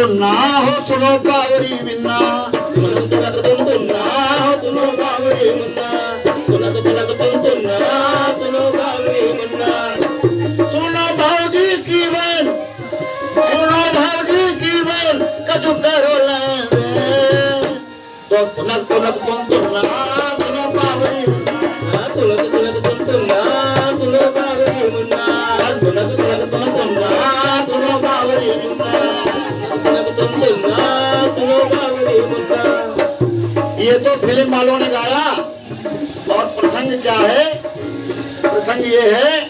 तुन्ना हो सुनो बावरी मिन्ना, तुनक तुनक तुन्ना हो सुनो बावरी मिन्ना, तुनक तुनक तुन्ना सुनो बावरी मिन्ना। सुनो भाऊजी की बहन, सुनो भाऊजी की बहन कछु करो लावे, तो तुनक तुनक तुन्ना सुनो बावरी मिन्ना, तुनक तुनक तुन्ना सुनो बावरी मिन्ना, तुनक तुनक तुन्ना सुनो बावरी मिन्ना, तुनक तुन्ना सुनो बावरी मिन्ना। ये तो फिल्म वालों ने गाया। और प्रसंग क्या है? प्रसंग ये है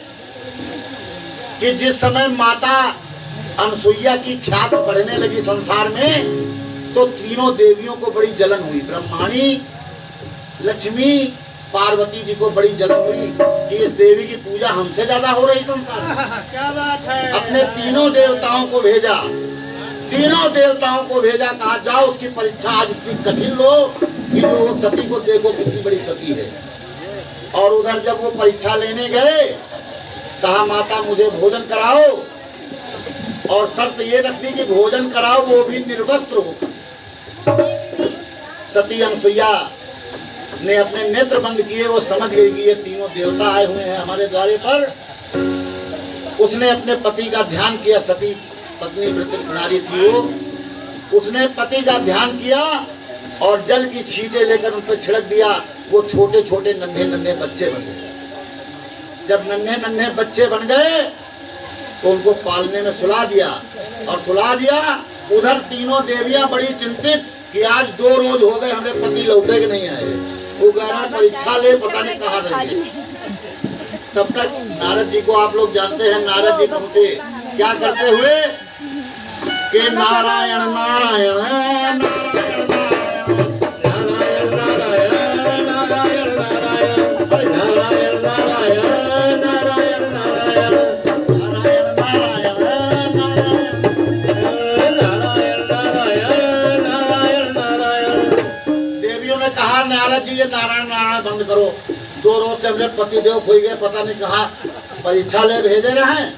कि जिस समय माता अनसुईया की ख्यात बढ़ने लगी संसार में, तो तीनों देवियों को बड़ी जलन हुई। ब्रह्माणी, लक्ष्मी, पार्वती जी को बड़ी जलन हुई कि इस देवी की पूजा हमसे ज्यादा हो रही संसार में। क्या बात है। अपने तीनों देवताओं को भेजा, तीनों देवताओं को भेजा, कहा जाओ उसकी परीक्षा आज इतनी कठिन लो कि जो वो सती को देखो कितनी बड़ी सती है। और उधर जब वो परीक्षा लेने गए, कहा माता मुझे भोजन कराओ, और शर्त ये रख दी कि भोजन कराओ वो भी निर्वस्त्र हो। सती अनसुईया ने अपने नेत्र बंद किए, वो समझ गई कि ये तीनों देवता आए हुए हैं हमारे द्वारे पर। उसने अपने पति का ध्यान किया। सती पत्नी व्रत नारी थी वो, उसने पति का ध्यान किया और जल की छींटे लेकर उन पर छिड़क दिया। वो छोटे छोटे नन्हे नन्हे बच्चे बन गए। जब नन्हे नन्हे बच्चे बन गए तो उनको पालने में सुला दिया, और सुला दिया। उधर तीनों देवियां बड़ी चिंतित कि आज 2 रोज हो गए हमें पति लौटे के नहीं आए, वो परीक्षा ले पता नहीं कहाँ रहेंगे। तब तक नारद जी को आप लोग जानते हैं, नारद जी पहुंचे क्या करते हुए कि नारायण नारायण नारायण नारायण नारायण नारायण नारायण नारायण नारायण नारायण नारायण नारायण। देवियों ने कहा नारद जी ये नारायण नारायण बंद करो, 2 रोज से हमने पति देव खोई गए, पता नहीं कहाँ परीक्षा ले भेजे रहे हैं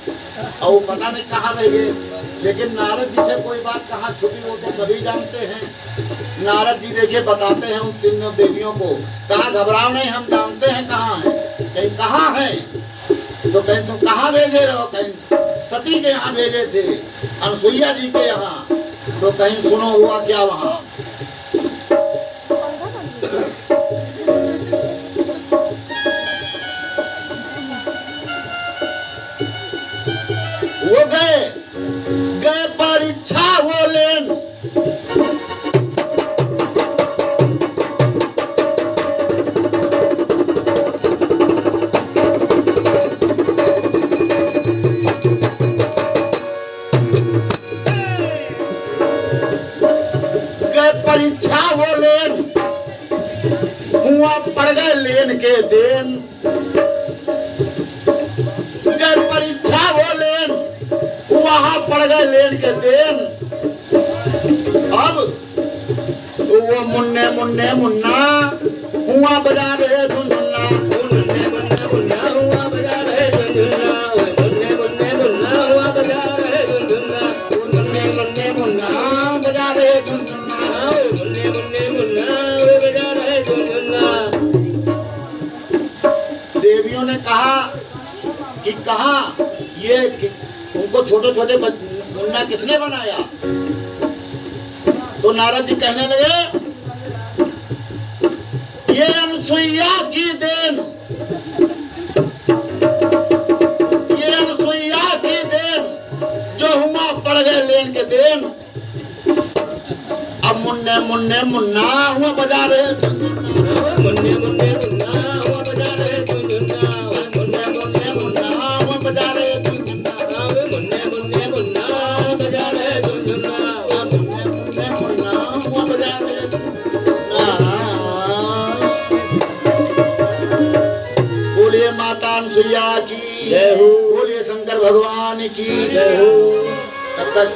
और वो पता नहीं कहाँ रह गए। लेकिन नारद जी से कोई बात कहाँ छुपी वो तो सभी जानते हैं। नारद जी देखिए बताते हैं उन तीनों देवियों को, कहा घबराओ नहीं, हम जानते हैं कहाँ है। कहीं कहाँ है तो कहीं तुम कहाँ भेजे रहो, कहीं सती के यहाँ भेजे थे, अनसुईया जी के यहाँ, तो कहीं सुनो हुआ क्या वहाँ। वो गए परीक्षा वो लेन, परीक्षा वो लेन, हुआ पड़ गए लेन के देन। परीक्षा वो लेन, वहां पड़ गए लेन के देन। अब वो मुन्ने मुन्ने मुन्ना हुआ बजा रहे झुनझुना, मुन्ने मुन्ने मुन्ना हुआ बजा रहे झुनझुना, मुन्ने मुन्ने मुन्ना हुआ बजा रहे झुनझुना, मुन्ने मुन्ने मुन्ना बजा रहे झुनझुना, मुन्ने मुन्ने मुन्ना बजा रहे झुनझुना। देवियों ने कहा कि कहा ये उनको छोटे छोटे मुन्ना किसने बनाया? तो नारद जी कहने लगे ये अनसुईया की देन, ये अनसुईया की देन, जो हुआ पड़ गए लेन के देन। अब मुन्ने मुन्ने मुन्ना हुआ बजा रहे झुनझुना, मुन्ने मुन्ने मुन्ना हुआ बजा रहे झुनझुना, मुन्ने मुन्ने मुन्ना हुआ बजा रहे झुनझुना, मुन्ने मुन्ने मुन्ना बजा रहे झुनझुना, मुन्ने मुन्ने मुन्ना हुआ बजा रहे झुनझुना। बोलिए माता अनसुईया की जय हो, बोलिए शंकर भगवान की जय हो। तब तक